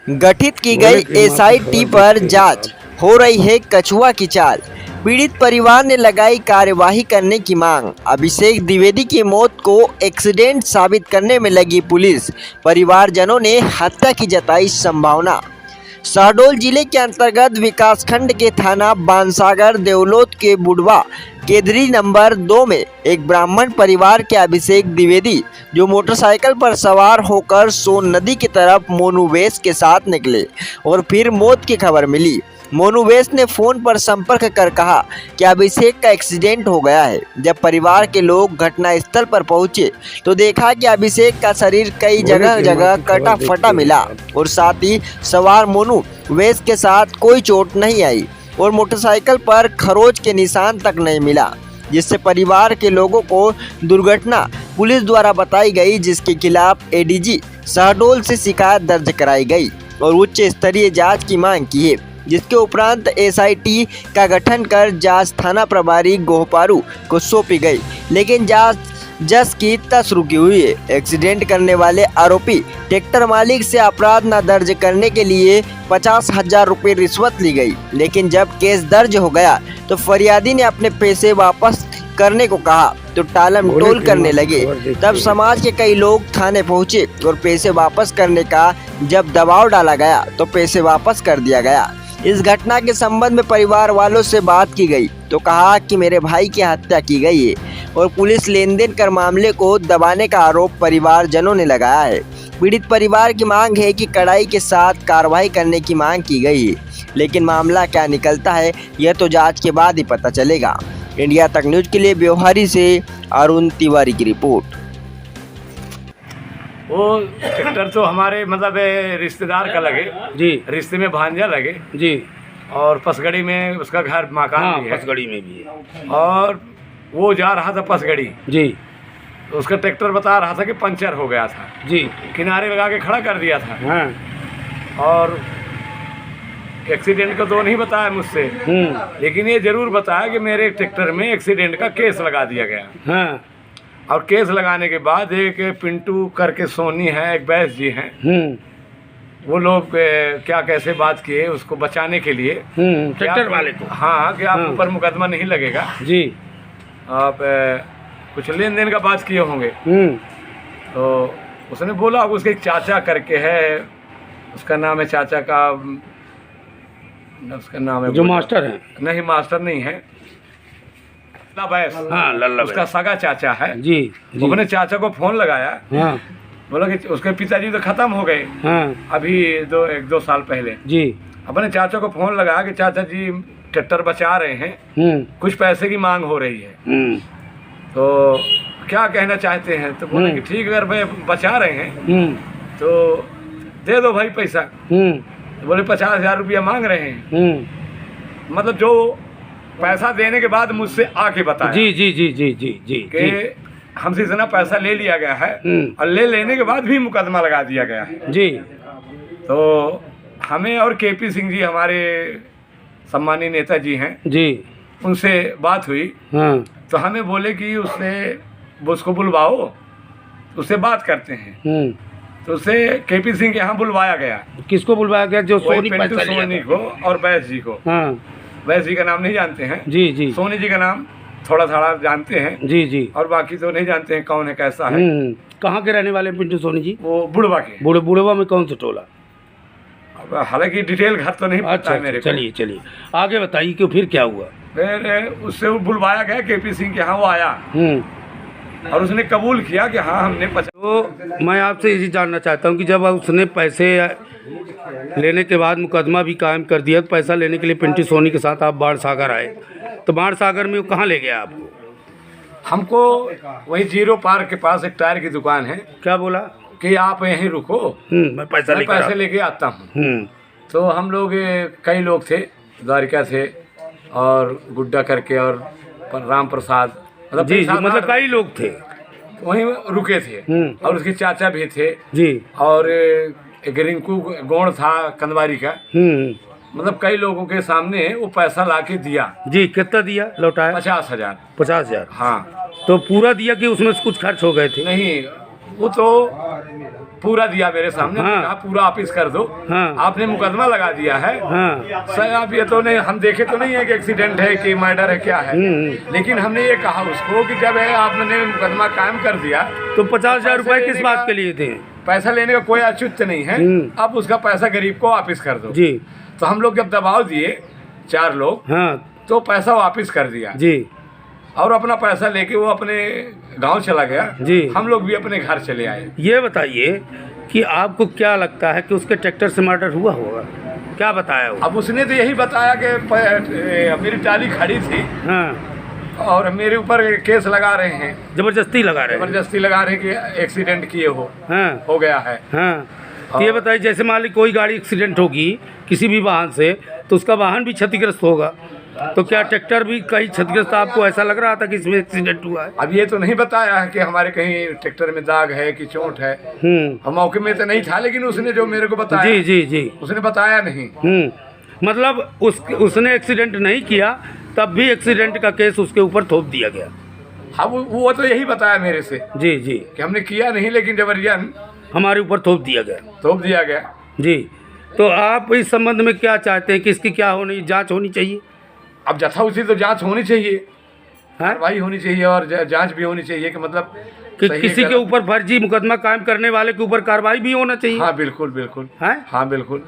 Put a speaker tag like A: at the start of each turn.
A: गठित की गई एसआईटी पर जांच, हो रही है कछुआ की चाल। पीड़ित परिवार ने लगाई कार्यवाही करने की मांग। अभिषेक द्विवेदी की मौत को एक्सीडेंट साबित करने में लगी पुलिस। परिवारजनों ने हत्या की जताई संभावना। शहडोल जिले के अंतर्गत विकासखंड के थाना बांसागर देवलोत के बुढ़वा केदरी नंबर 2 में एक ब्राह्मण परिवार के अभिषेक द्विवेदी जो मोटरसाइकिल पर सवार होकर सोन नदी की तरफ मोनुवेश के साथ निकले और फिर मौत की खबर मिली। मोनुवेश ने फोन पर संपर्क कर कहा कि अभिषेक का एक्सीडेंट हो गया है। जब परिवार के लोग घटनास्थल पर पहुंचे तो देखा कि अभिषेक का शरीर कई जगह जगह कटा फटा मिला और साथ ही सवार मोनुवेश के साथ कोई चोट नहीं आई और मोटरसाइकिल पर खरोच के निशान तक नहीं मिला, जिससे परिवार के लोगों को दुर्घटना पुलिस द्वारा बताई गई, जिसके खिलाफ एडीजी शहडोल से शिकायत दर्ज कराई गई और उच्च स्तरीय जांच की मांग की है। जिसके उपरांत एसआईटी का गठन कर जांच थाना प्रभारी गोहपारू को सौंपी गई, लेकिन जांच जस की तस रुकी हुई है। एक्सीडेंट करने वाले आरोपी ट्रैक्टर मालिक से अपराध न दर्ज करने के लिए 50,000 रुपये रिश्वत ली गई, लेकिन जब केस दर्ज हो गया तो फरियादी ने अपने पैसे वापस करने को कहा तो टालम टोल करने लगे। तब समाज के कई लोग थाने पहुंचे और पैसे वापस करने का जब दबाव डाला गया तो पैसे वापस कर दिया गया। इस घटना के संबंध में परिवार वालों से बात की गई तो कहा कि मेरे भाई की हत्या की गई है और पुलिस लेन देन कर मामले को दबाने का आरोप परिवारजनों ने लगाया है। पीड़ित परिवार की मांग है कि कड़ाई के साथ कार्रवाई करने की मांग की गई है, लेकिन मामला क्या निकलता है यह तो जांच के बाद ही पता चलेगा। इंडिया तक न्यूज के लिए ब्योहारी से अरुण तिवारी की रिपोर्ट।
B: वो ट्रैक्टर तो हमारे मतलब रिश्तेदार का लगे
C: जी,
B: रिश्ते में भांजा लगे
C: जी,
B: और पसगड़ी में उसका घर मकान
C: हाँ,
B: भी है।
C: पसगड़ी में भी है
B: और वो जा रहा था पसगड़ी,
C: जी,
B: तो उसका ट्रैक्टर बता रहा था कि पंचर हो गया था,
C: जी,
B: किनारे लगा के खड़ा कर दिया था।
C: हाँ,
B: और एक्सीडेंट का तो नहीं बताया मुझसे, लेकिन ये जरूर बताया कि मेरे ट्रैक्टर में एक्सीडेंट का केस लगा दिया गया।
C: हाँ,
B: और केस लगाने के बाद एक पिंटू करके सोनी है, एक बैस जी हैं, वो लोग क्या कैसे बात किए उसको बचाने के लिए
C: ट्रैक्टर वाले को,
B: हाँ, कि आप ऊपर मुकदमा नहीं लगेगा,
C: जी,
B: आप कुछ लेन देन का बात किए होंगे। तो उसने बोला उसके एक चाचा करके है, उसका नाम है चाचा का, उसका नाम है
C: जो मास्टर है,
B: नहीं मास्टर नहीं है, बैस,
C: हाँ, लल्ला
B: उसका सगा चाचा है
C: जी, जी,
B: अपने चाचा को फोन लगाया,
C: हाँ,
B: बोला कि उसके पिताजी तो खत्म हो गए
C: हाँ,
B: अभी एक दो साल पहले।
C: जी,
B: अपने चाचा को फोन लगाया कि चाचा जी ट्रैक्टर बचा रहे हैं, कुछ पैसे की मांग हो रही है, तो क्या कहना चाहते हैं? तो बोले कि ठीक, अगर भाई बचा रहे हैं तो दे दो भाई पैसा। तो बोले 50,000 रुपया मांग रहे हैं, मतलब जो पैसा देने के बाद मुझसे आके बताया
C: जी, जी, जी, जी, जी, जी,
B: कि हमसे इतना पैसा ले लिया गया है और ले लेने के बाद भी मुकदमा लगा दिया गया है।
C: जी,
B: तो हमें और केपी सिंह जी हमारे सम्मानीय नेता जी हैं,
C: जी,
B: उनसे बात हुई,
C: हाँ,
B: तो हमें बोले कि उसको बुलवाओ, उससे बात करते हैं। तो उसे केपी सिंह के यहाँ बुलवाया गया।
C: किसको बुलवाया गया? जो
B: वही
C: सोनी
B: पिंटू
C: पैसा लिया
B: सोनी
C: था।
B: को और बैस जी को।
C: हाँ,
B: बैस जी का नाम नहीं जानते हैं,
C: जी, जी,
B: सोनी जी का नाम थोड़ा थोड़ा जानते हैं,
C: जी, जी,
B: और बाकी तो नहीं जानते हैं कौन है कैसा है।
C: कहाँ के रहने वाले हैं पिंटू सोनी जी?
B: वो बुढ़वा के।
C: बुढ़वा में कौन सा टोला?
B: अब हालांकि डिटेल घर तो नहीं पता
C: अच्छा,
B: है मेरे को।
C: चलिए चलिए आगे बताइए कि फिर क्या हुआ?
B: फिर उससे वो बुलवाया गया केपी सिंह के यहाँ, वो आया और उसने कबूल किया कि हाँ हमने
C: तो मैं आपसे यही जानना चाहता हूँ कि जब उसने पैसे लेने के बाद मुकदमा भी कायम कर दिया, तो पैसा लेने के लिए पिंटू सोनी के साथ आप बाढ़ सागर आए, तो बाढ़ सागर में वो कहाँ ले गया आपको?
B: हमको वही जीरो पार्क के पास एक टायर की दुकान है,
C: क्या बोला
B: कि आप यहीं रुको,
C: मैं पैसे
B: लेके आता हूँ। तो हम लोग कई लोग थे, द्वारिका थे और गुड्डा करके और राम प्रसाद, मतलब
C: जी, जी, मतलब कई लोग थे,
B: वहीं रुके थे। और उसके चाचा भी थे
C: जी,
B: और एक रिंकू गोड़ था कंदवारी का, मतलब कई लोगों के सामने वो पैसा लाके दिया।
C: जी, कितना दिया? लौटाया
B: 50,000।
C: 50,000?
B: हाँ।
C: तो पूरा दिया कि उसमें से कुछ खर्च हो गए थे?
B: नहीं, वो तो पूरा दिया मेरे सामने।
C: हाँ।
B: कहा पूरा ऑफिस कर दो।
C: हाँ।
B: आपने मुकदमा लगा दिया है।
C: हाँ।
B: सर आप ये तो नहीं, हम देखे तो नहीं है कि एक्सीडेंट है कि मर्डर है क्या है, लेकिन हमने ये कहा उसको कि जब है आपने मुकदमा कायम कर दिया
C: तो 50,000 रुपए किस बात के लिए थे?
B: पैसा लेने का कोई औचित्य नहीं है, अब उसका पैसा गरीब को वापिस कर दो
C: जी।
B: तो हम लोग जब दबाव दिए 4 लोग,
C: हाँ
B: तो पैसा वापिस कर दिया
C: जी।
B: और अपना पैसा लेके वो अपने गांव चला गया
C: जी।
B: हम लोग भी अपने घर चले आए।
C: ये बताइए कि आपको क्या लगता है कि उसके ट्रैक्टर से मर्डर हुआ होगा? क्या बताया वो?
B: अब उसने तो यही बताया कि मेरी टाली खड़ी थी
C: हाँ।
B: और मेरे ऊपर केस लगा रहे हैं,
C: जबरदस्ती लगा रहे हैं?
B: जबरदस्ती लगा रहे हैं कि एक्सीडेंट किए
C: हाँ।
B: हो गया है।
C: हाँ। तो ये बताइए, जैसे मान ली कोई गाड़ी एक्सीडेंट होगी किसी भी वाहन से, तो उसका वाहन भी क्षतिग्रस्त होगा, तो क्या ट्रैक्टर भी कहीं क्षतिग्रस्त? आपको ऐसा लग रहा था कि इसमें एक्सीडेंट हुआ है?
B: अब ये तो नहीं बताया है कि हमारे कहीं ट्रैक्टर में दाग है कि चोट है। हम मौके में तो नहीं था, लेकिन उसने जो मेरे को बताया,
C: जी जी जी,
B: उसने बताया नहीं।
C: मतलब उसने एक्सीडेंट नहीं किया, तब भी एक्सीडेंट का केस उसके ऊपर थोप दिया गया।
B: हाँ वो तो यही बताया मेरे से
C: जी जी,
B: कि हमने किया नहीं, लेकिन जबरन
C: हमारे ऊपर थोप दिया गया।
B: थोप दिया गया।
C: जी। तो आप इस संबंध में क्या चाहते हैं कि इसकी क्या होनी, जांच होनी चाहिए?
B: अब जथा उसी तो जांच होनी चाहिए,
C: हाँ?
B: कार्रवाई होनी चाहिए और जांच भी होनी चाहिए कि मतलब
C: कि
B: सही
C: किसी
B: है
C: के ऊपर फर्जी मुकदमा कायम करने वाले के ऊपर कार्रवाई भी होना चाहिए।
B: हाँ बिल्कुल बिल्कुल।
C: है?
B: हाँ बिल्कुल।